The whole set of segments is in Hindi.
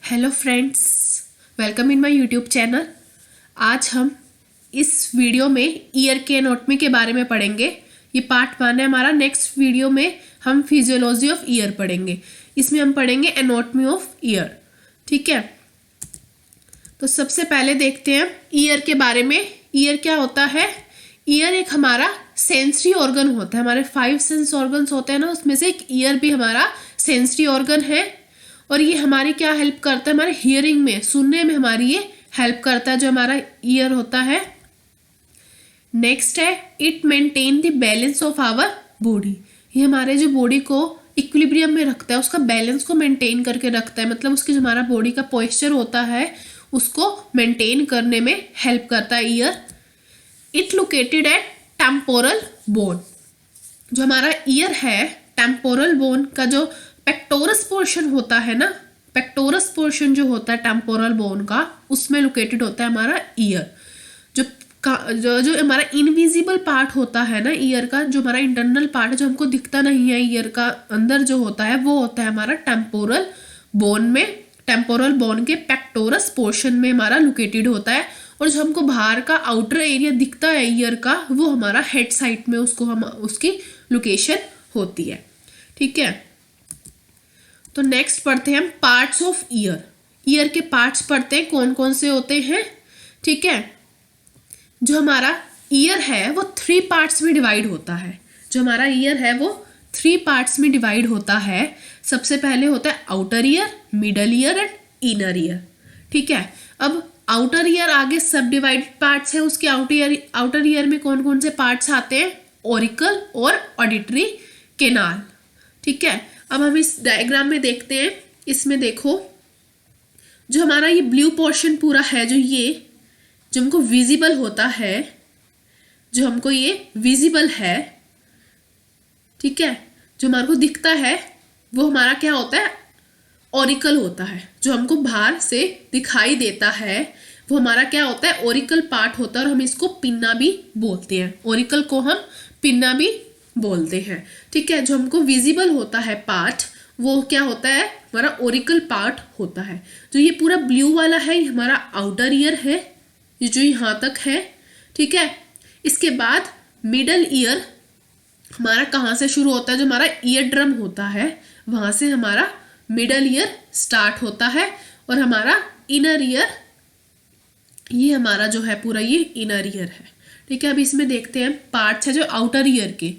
Hello friends, welcome in my YouTube channel. आज हम इस वीडियो में ईयर के एनाटॉमी के बारे में पढ़ेंगे। ये पार्ट 1 है हमारा। नेक्स्ट वीडियो में हम फिजियोलॉजी ऑफ ईयर पढ़ेंगे। इसमें हम पढ़ेंगे एनाटॉमी ऑफ ईयर। ठीक है, तो सबसे पहले देखते हैं ईयर के बारे में। ईयर क्या होता है? ईयर एक हमारा सेंसरी ऑर्गन होता है। हमारे 5 सेंस ऑर्गन्स होते हैं ना, उसमें से एक ईयर भी हमारा सेंसरी ऑर्गन है। और ये हमारी क्या हेल्प करता है? हमारे हियरिंग में, सुनने में हमारी ये हेल्प करता है, जो हमारा ईयर होता है। नेक्स्ट है it maintain the balance of our body. ये हमारे जो बॉडी को इक्विलिब्रियम में रखता है, उसका बैलेंस को मेंटेन करके रखता है। मतलब उसकी जो हमारा बॉडी का पोस्चर होता है उसको मेंटेन करने में हेल्प करता है year. It located at temporal bone. जो हमारा ईयर है, टेम्पोरल बोन का जो पेक्टोरस पोर्शन होता है ना, पेक्टोरस पोर्शन जो होता है टेम्पोरल बोन का, उसमें लोकेटेड होता है हमारा ईयर। जो हमारा इनविजिबल पार्ट होता है ना ईयर का, जो हमारा इंटरनल पार्ट है, जो हमको दिखता नहीं है, ईयर का अंदर जो होता है वो होता है हमारा टेम्पोरल बोन में। टेम्पोरल बोन के पेक्टोरस पोर्शन में हमारा लोकेटेड होता है। और जो हमको बाहर का आउटर एरिया दिखता है ईयर का, वो हमारा हेड साइड में उसको हम उसकी लोकेशन होती है। ठीक है, तो नेक्स्ट पढ़ते हैं हम पार्ट्स ऑफ ईयर। ईयर के पार्ट्स पढ़ते हैं कौन कौन से होते हैं। ठीक है, जो हमारा ईयर है वो 3 पार्ट्स में डिवाइड होता है। जो हमारा ईयर है वो 3 पार्ट्स में डिवाइड होता है। सबसे पहले होता है outer ear, middle ear and inner ear. ठीक है, अब आउटर ईयर आगे सब डिवाइडेड पार्ट्स है। उसके आउटर ईयर में कौन कौन से पार्ट्स आते हैं? ऑरिकल और ऑडिटरी केनाल। ठीक है, अब हम इस डायग्राम में देखते हैं। इसमें देखो, जो हमारा ये ब्लू पोर्शन पूरा है, जो हमको विजिबल होता है, जो हमको ये विजिबल है, ठीक है, जो हमारे को दिखता है, वो हमारा क्या होता है? ऑरिकल होता है। जो हमको बाहर से दिखाई देता है वो हमारा क्या होता है? ऑरिकल पार्ट होता है। और हम इसको पिन्ना भी बोलते हैं। ऑरिकल को हम पिन्ना भी बोलते हैं। ठीक है, जो हमको विजिबल होता है पार्ट, वो क्या होता है? हमारा ऑरिकल पार्ट होता है। जो ये पूरा ब्लू वाला है, ये हमारा आउटर ईयर है, ये जो यहाँ तक है। ठीक है, इसके बाद मिडल ईयर हमारा कहाँ से शुरू होता है? जो हमारा ईयर ड्रम होता है, वहां से हमारा मिडल ईयर स्टार्ट होता है। और हमारा इनर ईयर, ये हमारा जो है पूरा ये इनर ईयर है। ठीक है, अब इसमें देखते हैं पार्ट्स है जो आउटर ईयर के।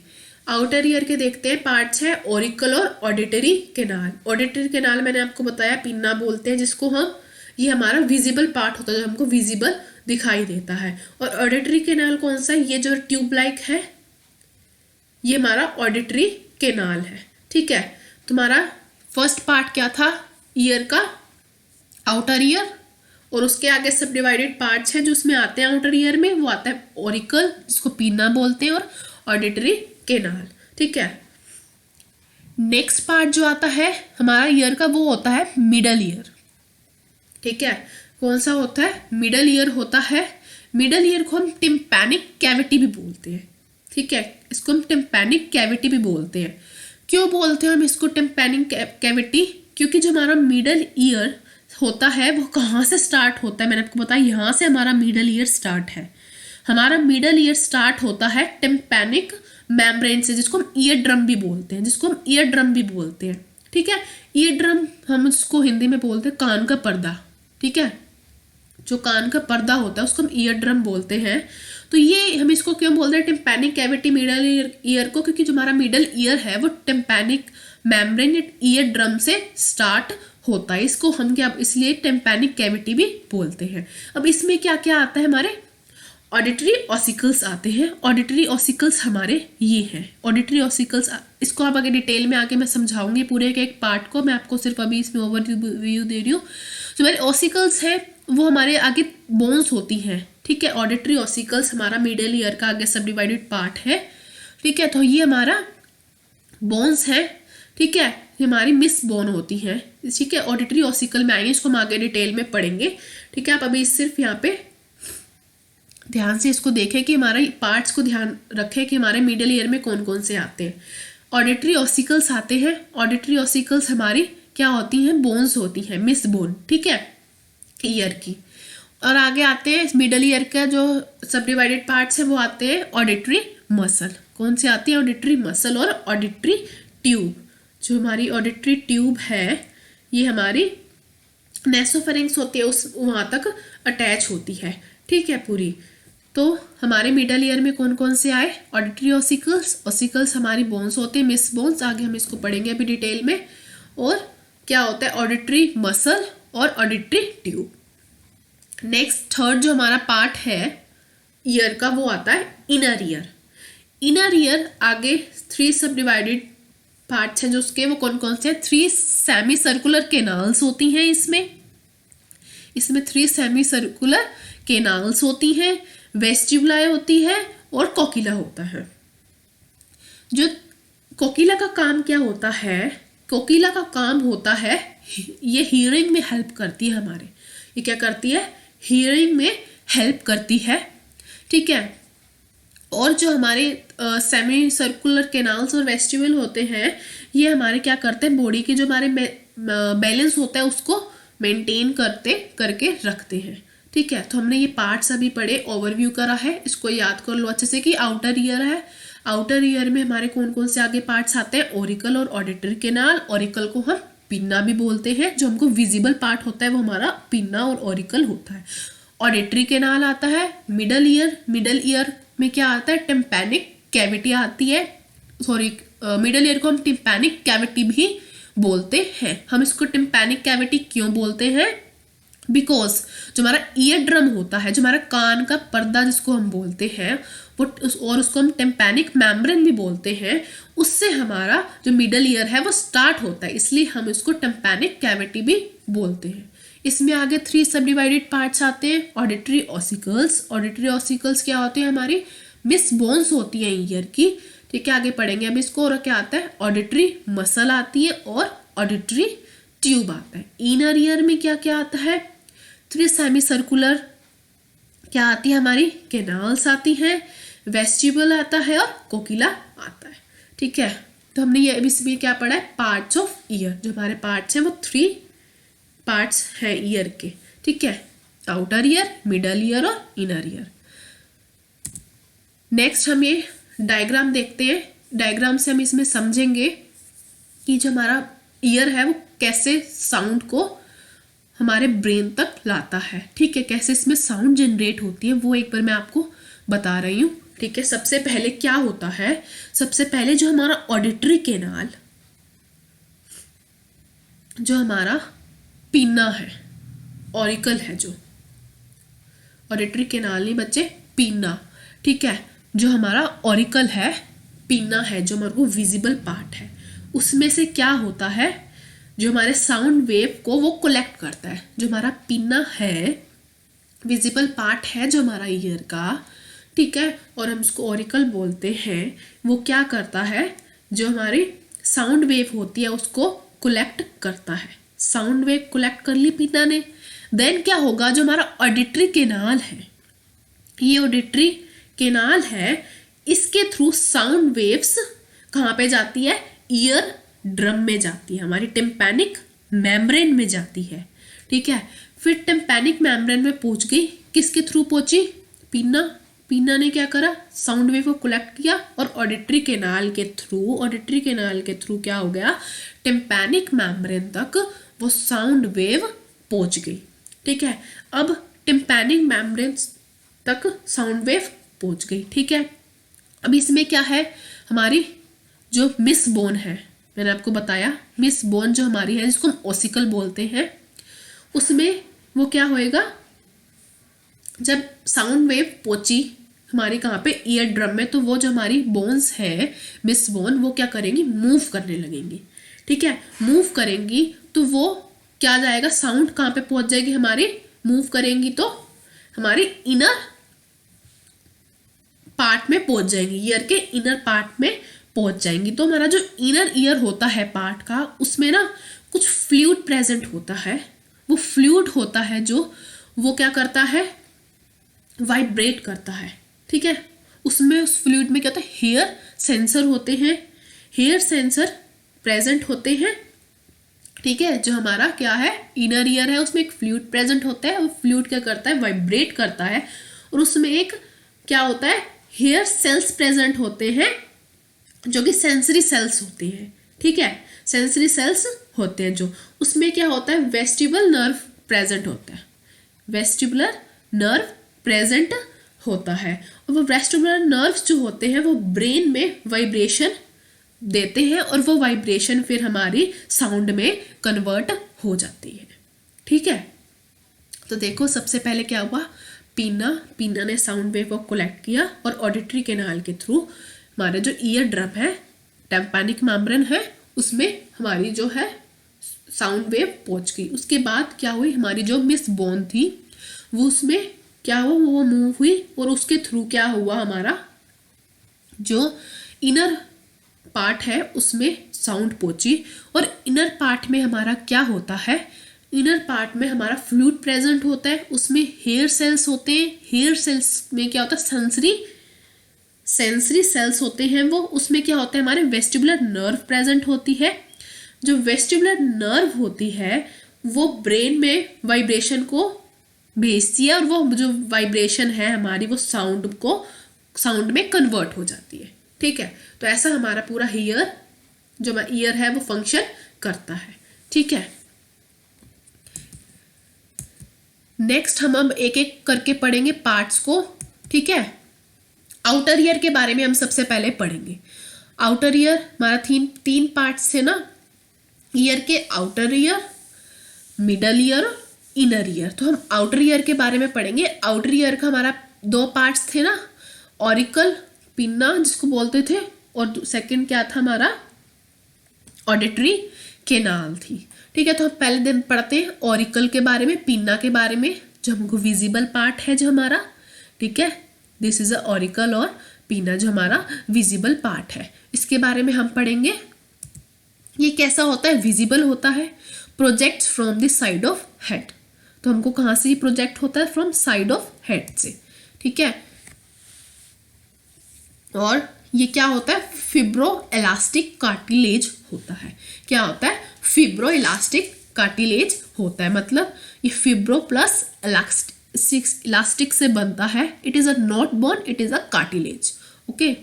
आउटर ईयर के देखते हैं पार्ट्स है ऑरिकल और ऑडिटरी केनाल। ऑडिटरी केनाल मैंने आपको बताया पिन्ना बोलते हैं, जिसको हम, ये हमारा विजिबल पार्ट होता है, जो हमको विजिबल दिखाई देता है। और ऑडिटरी केनाल कौन सा है? ये जो ट्यूब लाइक है, ये हमारा ऑडिटरी केनाल है। ठीक है, तुम्हारा फर्स्ट पार्ट क्या था ईयर का? Outer ear. और उसके आगे सब डिवाइडेड पार्ट्स हैं जो उसमें आते हैं आउटर ईयर में, वो आता है ऑरिकल, जिसको पिन्ना बोलते हैं, और ऑडिटरी केनाल। ठीक है, नेक्स्ट पार्ट जो आता है हमारा ईयर का, वो होता है मिडल ईयर। ठीक है, कौन सा होता है? मिडल ईयर होता है। मिडल ईयर को हम टिम्पैनिक कैविटी भी बोलते हैं। ठीक है, इसको हम टिम्पैनिक कैविटी भी बोलते हैं। क्यों बोलते हैं हम इसको टिम्पैनिक कैविटी? क्योंकि जो हमारा मिडल ईयर होता है वो कहाँ से स्टार्ट होता है? मैंने आपको बताया, यहाँ से हमारा मिडल ईयर स्टार्ट है। हमारा मिडल ईयर स्टार्ट होता है टिम्पैनिक मेम्ब्रेन से, जिसको हम ईयर ड्रम भी बोलते हैं। ठीक है, ईयर ड्रम हम उसको हिंदी में बोलते हैं कान का पर्दा। ठीक है, जो कान का पर्दा होता है उसको हम ईयर ड्रम बोलते हैं। तो ये हम इसको क्यों बोलते हैं टिम्पैनिक कैविटी मिडल ईयर को? क्योंकि जो हमारा मिडल ईयर है वो टिम्पैनिक मेम्ब्रेन ईयर ड्रम से स्टार्ट होता है। इसको हम क्या, इसलिए टिम्पैनिक कैविटी भी बोलते हैं। अब इसमें क्या क्या आता है? हमारे ऑडिटरी ऑसिकल्स आते हैं। ऑडिटरी ऑसिकल्स हमारे ये हैं। ऑडिटरी ऑसिकल्स, इसको आप आगे डिटेल में आके मैं समझाऊंगी पूरे के एक पार्ट को। मैं आपको सिर्फ अभी इसमें ओवरव्यू दे रही हूँ। जो हमारे ऑसिकल्स हैं वो हमारे आगे बोन्स होती हैं। ठीक है, ऑडिटरी ऑसिकल्स हमारा मिडल ईयर का आगे सब डिवाइडेड पार्ट है। ठीक है, तो ये हमारा बोन्स है। ठीक है, ये हमारी मिस बोन होती हैं। ठीक है, ऑडिटरी ऑसिकल में आएंगे, इसको हम आगे डिटेल में पढ़ेंगे। ठीक है, आप अभी सिर्फ यहाँ पे ध्यान से इसको देखें कि हमारे पार्ट्स को ध्यान रखें कि हमारे मिडल ईयर में कौन कौन से आते हैं। ऑडिटरी ऑसिकल्स आते हैं। ऑडिटरी ऑसिकल्स हमारी क्या होती हैं, बोन्स होती हैं, मिस बोन, ठीक है, ईयर की। और आगे आते हैं मिडल ईयर का जो सब डिवाइडेड पार्ट्स है वो आते हैं ऑडिटरी मसल। कौन से आती है, ऑडिटरी मसल और ऑडिटरी ट्यूब। जो हमारी ऑडिटरी ट्यूब है ये हमारी नेसोफेरिंक्स होती है, उस वहाँ तक अटैच होती है, ठीक है पूरी। तो हमारे मिडल ईयर में कौन कौन से आए, ऑडिटरी ऑसिकल्स, ऑसिकल्स हमारी बोन्स होते हैं, मिस बोन्स, आगे हम इसको पढ़ेंगे अभी डिटेल में। और क्या होता है, ऑडिटरी मसल और ऑडिटरी ट्यूब। नेक्स्ट थर्ड जो हमारा पार्ट है ईयर का वो आता है इनर ईयर। इनर ईयर आगे 3 सब डिवाइडेड पार्ट्स हैं जो उसके, वो कौन कौन से हैं, 3 सेमी सर्कुलर केनाल्स होती हैं इसमें 3 सेमी सर्कुलर केनाल्स होती हैं, वेस्टिबुलाए होती है और कोकिला होता है। जो कोकिला का काम क्या होता है, कोकिला का काम होता है ये हियरिंग में हेल्प करती है हमारे, ये क्या करती है, हियरिंग में हेल्प करती है, ठीक है। और जो हमारे सेमी सर्कुलर केनाल्स और वेस्टिबल होते हैं ये हमारे क्या करते हैं, बॉडी के जो हमारे बैलेंस होता है उसको मेंटेन करके रखते हैं, ठीक है। तो हमने ये पार्ट्स अभी पढ़े, ओवरव्यू करा है, इसको याद कर लो अच्छे से कि आउटर ईयर है। आउटर ईयर में हमारे कौन कौन से आगे पार्ट्स आते हैं, ओरिकल और ऑडिटरी केनाल। ओरिकल को हम पिन्ना भी बोलते हैं, जो हमको विजिबल पार्ट होता है वो हमारा पिन्ना और ओरिकल होता है। ऑडिटरी केनाल आता है मिडल ईयर। मिडल ईयर में क्या आता है, टिम्पैनिक कैविटी आती है, सॉरी मिडल ईयर को हम टिम्पैनिक कैविटी भी बोलते हैं। हम इसको टिम्पैनिक कैविटी क्यों बोलते हैं, बिकॉज जो हमारा ईयर ड्रम होता है, जो हमारा कान का पर्दा जिसको हम बोलते हैं वो, और उसको हम टिम्पैनिक मेम्ब्रेन भी बोलते हैं, उससे हमारा जो मिडल ईयर है वो स्टार्ट होता है, इसलिए हम इसको टिम्पैनिक कैविटी भी बोलते हैं। इसमें आगे 3 सब डिवाइडेड पार्ट्स आते हैं, ऑडिटरी ऑसिकल्स। ऑडिटरी ऑसिकल्स क्या होते हैं, हमारी मिस बोन्स होती है ईयर की, ठीक है, आगे पढ़ेंगे अब इसको। और क्या आता है, ऑडिटरी मसल आती है और ऑडिटरी ट्यूब आता है। इनर ईयर में क्या क्या आता है, 3 सेमी सर्कुलर क्या आती है हमारी, केनाल्स आती हैं, वेस्टिबल आता है और कोकिला आता है, ठीक है। तो हमने ये इसमें क्या पढ़ा है, पार्ट्स ऑफ ईयर। जो हमारे पार्ट्स हैं वो 3 पार्ट्स हैं ईयर के, ठीक है, आउटर ईयर, मिडल ईयर और इनर ईयर। नेक्स्ट हम ये डायग्राम देखते हैं। डायग्राम से हम इसमें समझेंगे कि जो हमारा ईयर है वो कैसे साउंड को हमारे ब्रेन तक लाता है, ठीक है, कैसे इसमें साउंड जनरेट होती है वो एक बार मैं आपको बता रही हूँ, ठीक है। सबसे पहले क्या होता है, सबसे पहले जो हमारा ऑडिटरी केनाल, जो हमारा पिन्ना है, ऑरिकल है, जो ऑडिटरी केनाल नहीं बच्चे, पिन्ना, ठीक है, जो हमारा ऑरिकल है, पिन्ना है, जो हमारे को विजिबल पार्ट है, उसमें से क्या होता है, जो हमारे साउंड वेव को वो कलेक्ट करता है। जो हमारा पिन्ना है, विजिबल पार्ट है जो हमारा ईयर का, ठीक है, और हम उसको ऑरिकल बोलते हैं, वो क्या करता है, जो हमारी साउंड वेव होती है उसको कलेक्ट करता है। साउंड वेव कलेक्ट कर ली पिन्ना ने, देन क्या होगा, जो हमारा ऑडिटरी केनाल है, ये ऑडिटरी केनाल है, इसके थ्रू साउंड वेव्स कहाँ पे जाती है, ईयर ड्रम में जाती है, हमारी टिम्पैनिक मेम्ब्रेन में जाती है, ठीक है। फिर टिम्पैनिक मेम्ब्रेन में पहुंच गई, किसके थ्रू पहुंची, पिन्ना ने क्या करा, साउंड वेव को कलेक्ट किया और ऑडिटरी केनाल के थ्रू क्या हो गया, टिम्पैनिक मेम्ब्रेन तक वो साउंड वेव पहुंच गई, ठीक है। अब टिम्पैनिक मेम्ब्रेन तक साउंड वेव पहुंच गई, ठीक है। अब इसमें क्या है, हमारी जो मिस बोन है, मैंने आपको बताया मिस बोन जो हमारी है जिसको हम ओसिकल बोलते हैं, उसमें वो क्या होएगा, जब साउंड वेव पहुंची हमारी कहाँ पे, ईयर ड्रम में, तो वो जो हमारी बोन्स है मिस बोन, वो क्या करेंगी, मूव करने लगेंगी, ठीक है। मूव करेंगी तो वो क्या जाएगा, साउंड कहाँ पे पहुंच जाएगी हमारी, मूव करेंगी तो हमारी इनर पार्ट में पहुंच जाएंगी, ईयर के इनर पार्ट में पहुंच जाएंगी। तो हमारा जो इनर ईयर होता है पार्ट का, उसमें ना कुछ फ्लूइड प्रेजेंट होता है, वो फ्लूइड होता है जो वो क्या करता है, वाइब्रेट करता है, ठीक है। उसमें उस फ्लूइड में क्या होता है, हेयर सेंसर होते हैं, हेयर सेंसर प्रेजेंट होते हैं, ठीक है। जो हमारा क्या है, इनर ईयर है, उसमें एक फ्लूइड प्रेजेंट होता है। वो फ्लूइड क्या करता है, वाइब्रेट करता है, और उसमें एक क्या होता है, हेयर सेल्स प्रेजेंट होते हैं जो कि सेंसरी सेल्स होती हैं। ठीक है, सेंसरी सेल्स होते हैं जो, उसमें क्या होता है, वेस्टिबुलर नर्व प्रेजेंट होता है, वेस्टिबुलर नर्व प्रेजेंट होता है। और वो वेस्टिबुलर नर्व्स जो होते हैं वो ब्रेन में वाइब्रेशन देते हैं, और वो वाइब्रेशन फिर हमारी साउंड में कन्वर्ट हो जाती है। ठीक है, तो देखो सबसे पहले क्या हुआ, पीना ने साउंड वेव को कलेक्ट किया और ऑडिटरी कैनाल के थ्रू हमारे जो ईयर ड्रम है, टिम्पैनिक मेम्ब्रेन है, उसमें हमारी जो है साउंड वेव पहुंच गई। उसके बाद क्या हुई, हमारी जो मिस बोन थी वो उसमें क्या हुआ, वो मूव हुई, और उसके थ्रू क्या हुआ, हमारा जो इनर पार्ट है उसमें साउंड पहुंची। और इनर पार्ट में हमारा क्या होता है, इनर पार्ट में हमारा फ्लूइड प्रेजेंट होता है, उसमें हेयर सेल्स होते हैं। हेयर सेल्स में क्या होता है, सेंसरी सेल्स होते हैं वो, उसमें क्या होता है, हमारे वेस्टिबुलर नर्व प्रेजेंट होती है। जो वेस्टिबुलर नर्व होती है वो ब्रेन में वाइब्रेशन को भेजती है, और वो जो वाइब्रेशन है हमारी वो साउंड में कन्वर्ट हो जाती है। ठीक है, तो ऐसा हमारा पूरा जो ईयर है वो फंक्शन करता है। ठीक है, नेक्स्ट हम अब एक एक करके पढ़ेंगे पार्ट्स को। ठीक है, आउटर ईयर के बारे में हम सबसे पहले पढ़ेंगे। आउटर ईयर हमारा तीन पार्ट्स थे ना ईयर के, outer ear, middle ear, inner ear. तो हम आउटर ईयर के बारे में पढ़ेंगे। आउटर ईयर का हमारा 2 पार्ट्स थे ना, ऑरिकल, पिन्ना जिसको बोलते थे, और सेकंड क्या था हमारा, ऑडिटरी कैनाल थी। ठीक है, तो हम पहले दिन पढ़ते हैं ऑरिकल के बारे में, पिन्ना के बारे में, जो हमको विजिबल पार्ट है जो हमारा। ठीक है, दिस इज अ ऑरिकल, और पिन्ना जो हमारा विजिबल पार्ट है, इसके बारे में हम पढ़ेंगे। ये कैसा होता है, विजिबल होता है, projects from the side of head. तो हमको कहाँ से ये प्रोजेक्ट होता है, फ्रॉम साइड ऑफ हेड से। ठीक है, और ये क्या होता है, फिब्रो इलास्टिक कार्टिलेज होता है। क्या होता है, फिब्रो इलास्टिक कार्टिलेज होता है, मतलब ये फिब्रो प्लस इलास्टिक से बनता है। It is a not bone, it is a cartilage. Okay,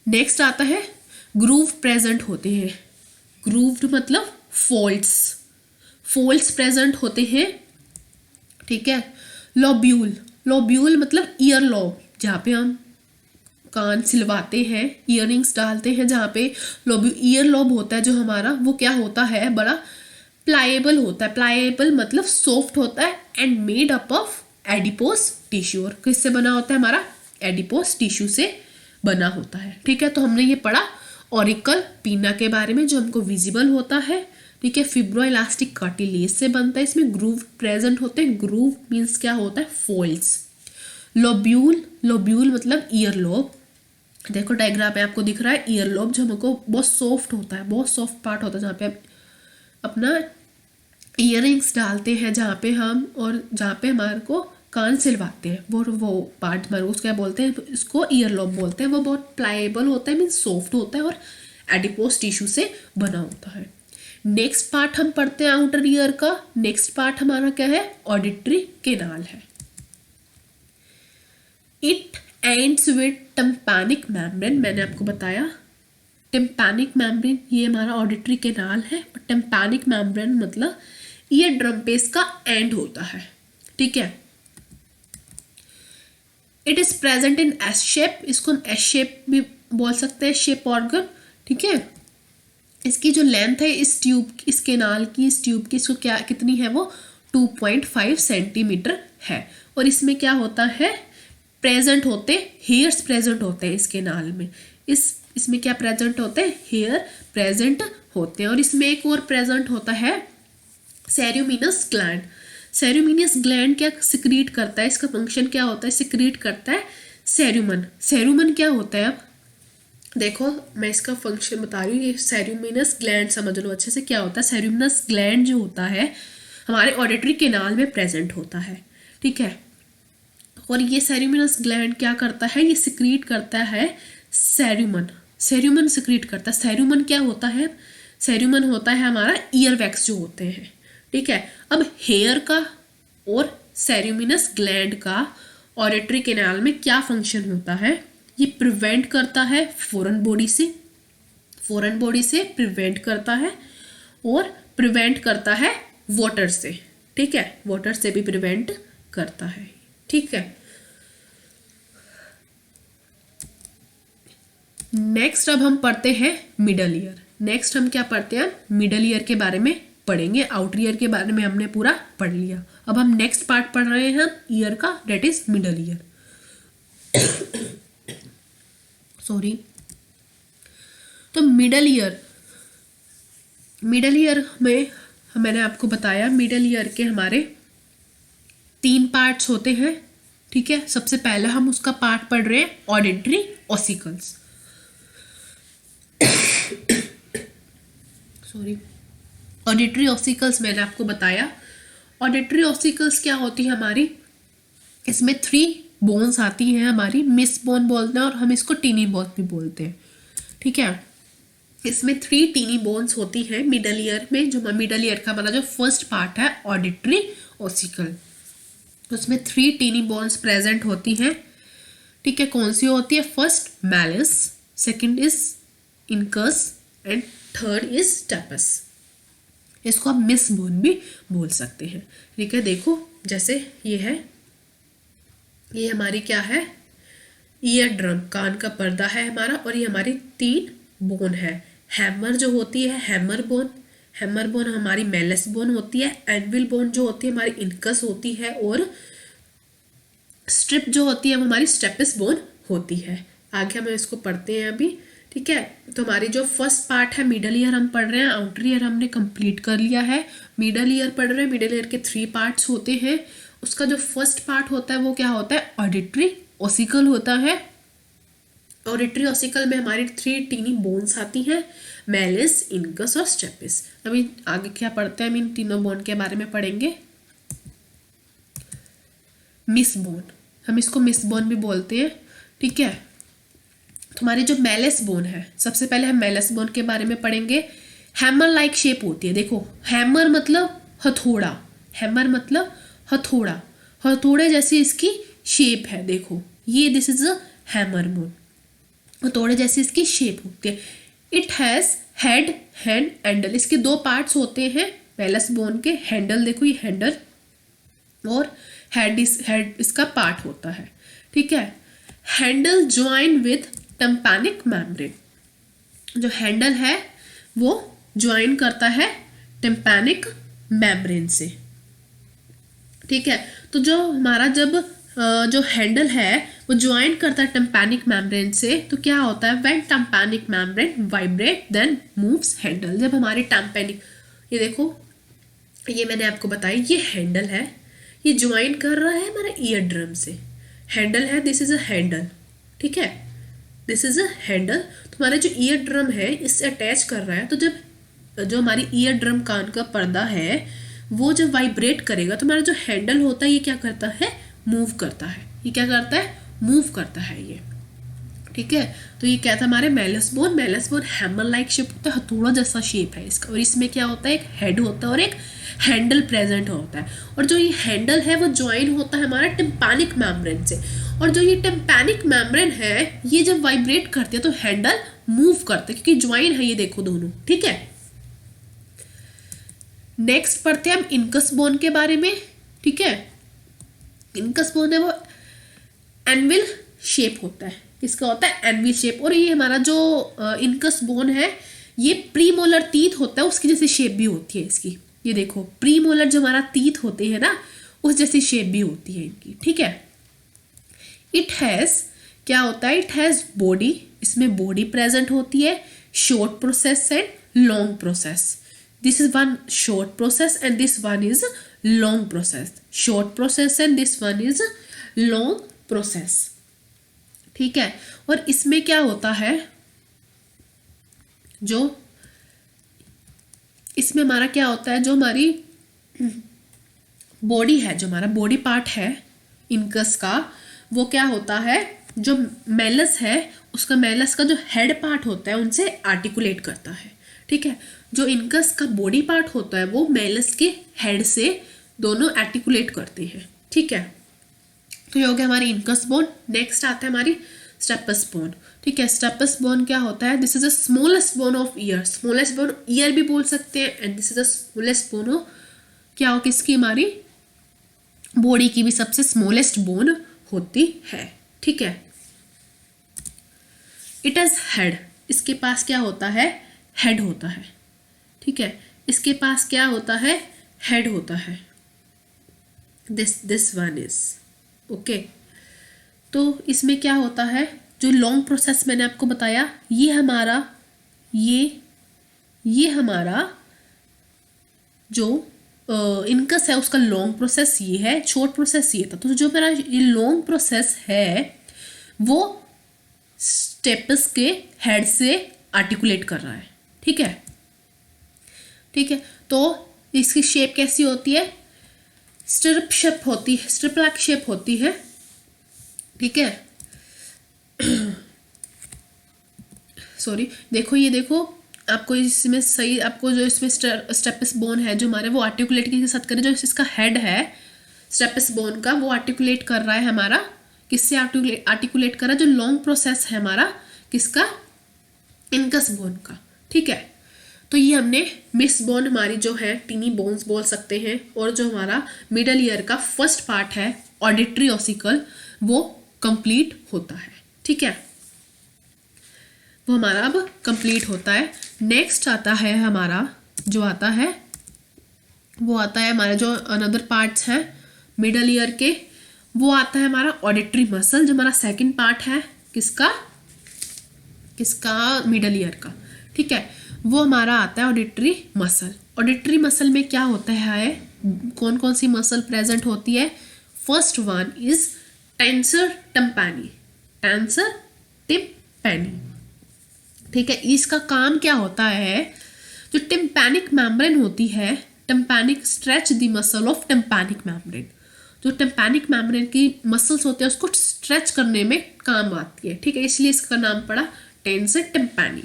next आता है ग्रूव प्रेजेंट होते हैं। ग्रूव्ड मतलब फोल्ड्स प्रेजेंट होते हैं। ठीक है, लोब्यूल मतलब ईयर लॉब, जहाँ पे हम कान सिलवाते हैं, इयररिंग्स डालते हैं, जहाँ पे ईयर लॉब होता है जो हमारा, वो क्या होता है, बड़ा प्लाएबल होता है। प्लाएबल मतलब सॉफ्ट होता है, and made up of adipose tissue. और किससे बना होता है, हमारा एडिपोस टिश्यू से बना होता है। ठीक है, तो हमने ये पढ़ा ऑरिकल, पिन्ना के बारे में, जो हमको विजिबल होता है। ठीक है, फिब्रो इलास्टिक कार्टिलेज से बनता है, इसमें ग्रूव प्रेजेंट होते हैं। ग्रूव मीन्स क्या होता है, फोल्ड्स। लोब्यूल मतलब ईयर लोब। देखो डायग्राम में आपको दिख रहा है, ईयर लोब जो हमको बहुत सॉफ्ट होता है, बहुत सॉफ्ट पार्ट होता है, जहाँ पे हम अपना इयररिंग्स डालते हैं, जहाँ पे हम, और जहाँ पे हमारे को कान सिलवाते हैं, वो पार्ट हमारे उसको क्या बोलते हैं, इसको ईयर लोब बोलते हैं। वो बहुत प्लाएबल होता है, मीन्स सॉफ्ट होता है, और एडिपोस टिश्यू से बना होता है। नेक्स्ट पार्ट हम पढ़ते हैं आउटर ईयर का। नेक्स्ट पार्ट हमारा क्या है, ऑडिटरी कैनाल है। It ends with tympanic membrane. मैंने आपको बताया टिम्पैनिक मेम्ब्रेन ये हमारा ऑडिटरी कैनाल है, और टिम्पैनिक मेम्ब्रेन मतलब ईयर ड्रम पे इसका एंड होता है। ठीक है, it is present in S shape, इसको हम एस शेप भी बोल सकते हैं, शेप ऑर्गन। ठीक है, इसकी जो लेंथ है इस ट्यूब, इस कैनाल की, इस ट्यूब की, इसको क्या कितनी है, वो 2.5 सेंटीमीटर है। और इसमें क्या होता है, प्रेजेंट होते हेयर्स प्रेजेंट होते हैं इस कैनाल में। इसमें क्या प्रेजेंट होते हैं, हेयर प्रेजेंट होते हैं। और इसमें एक और प्रेजेंट होता है सेरुमिनस ग्लैंड। सेरुमिनस ग्लैंड क्या सिक्रीट करता है, इसका फंक्शन क्या होता है, सिक्रीट करता है सेरुमन। सेरुमन क्या होता है, अब देखो मैं इसका फंक्शन बता रही हूँ, ये सेरुमिनस ग्लैंड समझ लो अच्छे से क्या होता है। सेरुमिनस ग्लैंड जो होता है हमारे ऑडिटरी कैनाल में प्रेजेंट होता है। ठीक है, और ये सेरुमिनस ग्लैंड क्या करता है, ये सिक्रीट करता है सेरुमन सिक्रीट करता है। सेरुमन क्या होता है, सेरुमन होता है हमारा ईयर वैक्स जो होते हैं, ठीक है। अब हेयर का और सेरुमिनस ग्लैंड का ऑडिटरी कैनाल में क्या फंक्शन होता है, ये प्रिवेंट करता है फॉरेन बॉडी से प्रिवेंट करता है, और प्रिवेंट करता है वाटर से, ठीक है, वाटर से भी प्रिवेंट करता है, ठीक है। नेक्स्ट अब हम पढ़ते हैं मिडल ईयर। नेक्स्ट हम क्या पढ़ते हैं, मिडल ईयर के बारे में पढ़ेंगे। आउटर ईयर के बारे में हमने पूरा पढ़ लिया। अब हम नेक्स्ट पार्ट पढ़ रहे हैं ईयर का, date is middle year. Sorry. तो मिडल ईयर में मैंने आपको बताया, मिडल ईयर के हमारे 3 पार्ट्स होते हैं, ठीक है। सबसे पहले हम उसका पार्ट पढ़ रहे हैं auditory ossicles. Sorry, auditory ossicles मैंने आपको बताया। ऑडिटरी ऑसिकल्स क्या होती है हमारी, इसमें 3 बोन्स आती हैं हमारी, मिस बोन बोलते हैं और हम इसको टीनी बोन भी बोलते हैं, ठीक है। इसमें 3 टीनी बोन्स होती हैं मिडल ईयर में। जो मिडल ईयर का हमारा जो फर्स्ट पार्ट है ऑडिटरी ऑसिकल, उसमें 3 टीनी बोन्स प्रेजेंट होती हैं, ठीक है। कौन सी होती है, first malleus, second is incus and third is stapes. इसको आप मिस बोन भी बोल सकते हैं, ठीक है। देखो जैसे ये है, ये हमारी क्या है, ईयर ड्रम, कान का पर्दा है हमारा, और ये हमारी 3 बोन है। हैमर जो होती है हैमर बोन हमारी मेलस बोन होती है। एनविल बोन जो होती है हमारी इनकस होती है, और स्ट्रिप जो होती है वो हमारी स्टेपिस बोन होती है। आगे हम इसको पढ़ते हैं अभी, ठीक है। तो हमारी जो फर्स्ट पार्ट है मिडल ईयर हम पढ़ रहे हैं, आउटर ईयर हमने कंप्लीट कर लिया है, मिडल ईयर पढ़ रहे हैं। मिडल ईयर के 3 पार्ट्स होते हैं। उसका जो फर्स्ट पार्ट होता है वो क्या होता है, ऑडिटरी ऑसिकल होता है। ऑडिटरी ऑसिकल में हमारी 3 टीनी बोन्स आती हैं, मेलिस, इनकस और स्टेपिस। अभी आगे क्या पढ़ते हैं, हम इन तीनों बोन के बारे में पढ़ेंगे। मिस बोन, हम इसको मिस बोन भी बोलते हैं, ठीक है। तुम्हारी जो मेलिस बोन है, सबसे पहले हम मेलिस बोन के बारे में पढ़ेंगे। हैमर लाइक शेप होती है। देखो हैमर मतलब हथौड़ा, हैमर मतलब हथौड़ा, हथौड़े जैसी इसकी शेप है। देखो ये this is a hammer bone, हथौड़े जैसी इसकी शेप होती है। It has head, hand, handle. इसके 2 पार्ट्स होते हैं मेलिस बोन के। हैंडल देखो, ये हैंडल, और हेड इसका पार्ट होता है, ठीक है। Handle join with tympanic membrane, जो हैंडल है वो ज्वाइन करता है टिम्पैनिक मेम्ब्रेन से, ठीक है। तो जो हमारा जब जो हैंडल है वो ज्वाइन करता है टिम्पैनिक मेम्ब्रेन से, तो क्या होता है, when tympanic membrane vibrate then moves handle. जब हमारे टिम्पैनिक, ये देखो ये मैंने आपको बताया, ये हैंडल है, ये ज्वाइन कर रहा है हमारा ईयर ड्रम से। हैंडल है, दिस इज अ हैंडल, ठीक है, दिस इज अ हैंडल। तुम्हारा जो ईयर ड्रम है इससे अटैच कर रहा है। तो जब जो हमारी ईयर ड्रम कान का पर्दा है वो जब वाइब्रेट करेगा तो हमारा जो हैंडल होता है ये क्या करता है, मूव करता है। ये क्या करता है, मूव करता है ये, ठीक है। तो ये क्या था हमारे malice bone hammer like shape होता है, हथौड़ा जैसा शेप है इसका, और इसमें क्या होता है, एक हेड होता है और एक हैंडल प्रेजेंट होता है। और जो ये हैंडल है वो ज्वाइन होता है हमारा टिम्पैनिक मेम्ब्रेन से, और जो ये टिम्पैनिक मेम्ब्रेन है ये जब वाइब्रेट करती है तो हैंडल मूव करते हैं, क्योंकि ज्वाइन है ये देखो दोनों, ठीक है। नेक्स्ट पढ़ते हैं हम इनकस बोन के बारे में, ठीक है। इनकस बोन है वो एनविल शेप होता है, इसका होता है एनविल शेप। और ये हमारा जो इनकस बोन है ये प्रीमोलर टीथ होता है, उसकी जैसी शेप भी होती है इसकी। ये देखो प्रीमोलर जो हमारा टीथ होते हैं ना, उस जैसी शेप भी होती है इनकी, ठीक है। इट हैज, क्या होता है, इट हैज बॉडी, इसमें बॉडी प्रेजेंट होती है, short process and long process. This is one short process and this one is long process, short process and this one is long process, ठीक है। और इसमें क्या होता है, जो इसमें हमारा क्या होता है, जो हमारी बॉडी है, जो हमारा बॉडी पार्ट है इनकस का, वो क्या होता है, जो मेलस है उसका, मेलस का जो हेड पार्ट होता है उनसे आर्टिकुलेट करता है, ठीक है। जो इनकस का बॉडी पार्ट होता है वो मेलस के हेड से दोनों आर्टिकुलेट करते हैं, ठीक है। तो ये हो गया हमारी इनकस बोन। नेक्स्ट आता है हमारी स्टेपस बोन, ठीक है। स्टेपस बोन क्या होता है? This is the smallest bone of year. Smallest bone year भी बोल सकते हैं, and this is the smallest bone of क्या हो किसकी, हमारी बॉडी की भी सबसे स्मॉलेस्ट बोन होती है, ठीक है। इट इज हेड, इसके पास क्या होता है? हेड होता है, ठीक है। इसके पास क्या होता है? हेड होता है। This one is okay. तो इसमें क्या होता है? जो लॉन्ग प्रोसेस मैंने आपको बताया, ये हमारा ये हमारा जो इनकस है उसका लॉन्ग प्रोसेस ये है, शॉर्ट प्रोसेस ये था। तो जो मेरा ये लॉन्ग प्रोसेस है वो स्टेपस के हेड से आर्टिकुलेट कर रहा है, ठीक है, ठीक है। तो इसकी शेप कैसी होती है? स्ट्रिप शेप होती है, स्ट्रिप लाइक शेप होती है, ठीक है। सॉरी, देखो ये देखो, आपको इसमें सही, आपको जो इसमें स्टेपस बोन है जो हमारे, वो आर्टिकुलेट के साथ करें, जो इसका हेड है स्टेपस बोन का, वो आर्टिकुलेट कर रहा है हमारा, किससे आर्टिकुलेट कर रहा है? जो लॉन्ग प्रोसेस है हमारा किसका? इनकस बोन का, ठीक है। तो ये हमने मिस बोन हमारी जो है टीनी बोन्स बोल सकते हैं, और जो हमारा मिडल ईयर का फर्स्ट पार्ट है ऑडिटरी ऑसिकल, वो कंप्लीट होता है, ठीक है। वो हमारा अब कंप्लीट होता है। नेक्स्ट आता है हमारा जो आता है वो आता है हमारा जो अनदर पार्ट्स हैं मिडल ईयर के, वो आता है हमारा ऑडिटरी मसल, जो हमारा सेकंड पार्ट है किसका? मिडल ईयर का, ठीक है। वो हमारा आता है ऑडिटरी मसल। ऑडिटरी मसल में क्या होता है? कौन कौन सी मसल प्रेजेंट होती है? First one is tensor tympani, tensor tympani, ठीक है। इसका काम क्या होता है? जो टिम्पैनिक मेम्ब्रेन होती है, tympanic stretch the muscle of tympanic membrane, जो टिम्पैनिक मेम्ब्रेन की मसल्स होती है उसको स्ट्रेच करने में काम आती है, ठीक है, इसलिए इसका नाम पड़ा टेंसर टिम्पैनी,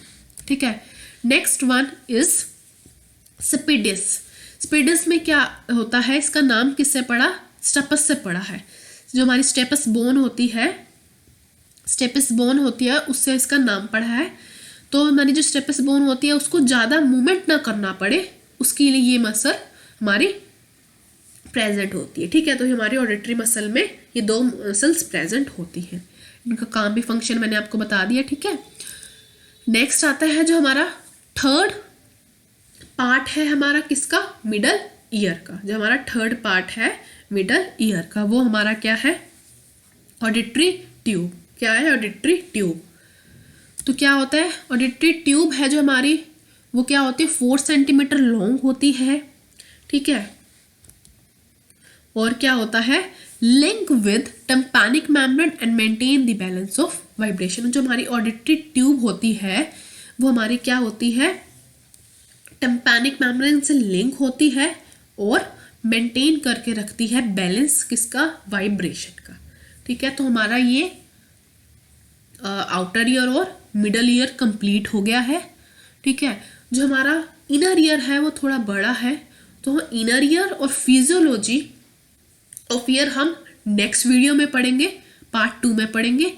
ठीक है। Next one is stapedius. Stapedius में क्या होता है? इसका नाम किससे पड़ा? स्टेपस से पड़ा है। जो हमारी स्टेपस बोन होती है, स्टेपस बोन होती है, उससे इसका नाम पड़ा है। तो हमारी जो स्टेपस बोन होती है उसको ज़्यादा मूवमेंट ना करना पड़े, उसके लिए ये मसल हमारी प्रेजेंट होती है, ठीक है। तो हमारी ऑडिटरी मसल में ये दो मसल्स प्रेजेंट होती हैं, इनका काम भी फंक्शन मैंने आपको बता दिया, ठीक है। नेक्स्ट आता है जो हमारा थर्ड पार्ट है हमारा किसका? मिडल ईयर का। जो हमारा थर्ड पार्ट है मिडल ईयर का, वो हमारा क्या है? Auditory tube. क्या है? Auditory tube. तो क्या होता है? ऑडिटरी ट्यूब है जो हमारी, वो क्या होती है? 4 सेंटीमीटर लॉन्ग होती है, ठीक है। और क्या होता है? Link with tympanic membrane and maintain the balance of vibration. जो हमारी ऑडिटरी ट्यूब होती है वो हमारी क्या होती है? टिम्पैनिक मेम्ब्रेन से लिंक होती है और मेंटेन करके रखती है बैलेंस किसका? वाइब्रेशन का, ठीक है। तो हमारा ये आउटर ईयर और मिडल ईयर कंप्लीट हो गया है, ठीक है। जो हमारा इनर ईयर है वो थोड़ा बड़ा है, तो इनर ईयर और फिजियोलॉजी ऑफ ईयर हम नेक्स्ट वीडियो में पढ़ेंगे, पार्ट 2 में पढ़ेंगे,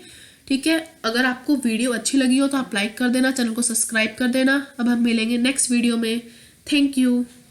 ठीक है। अगर आपको वीडियो अच्छी लगी हो तो आप लाइक कर देना, चैनल को सब्सक्राइब कर देना। अब हम मिलेंगे नेक्स्ट वीडियो में। Thank you.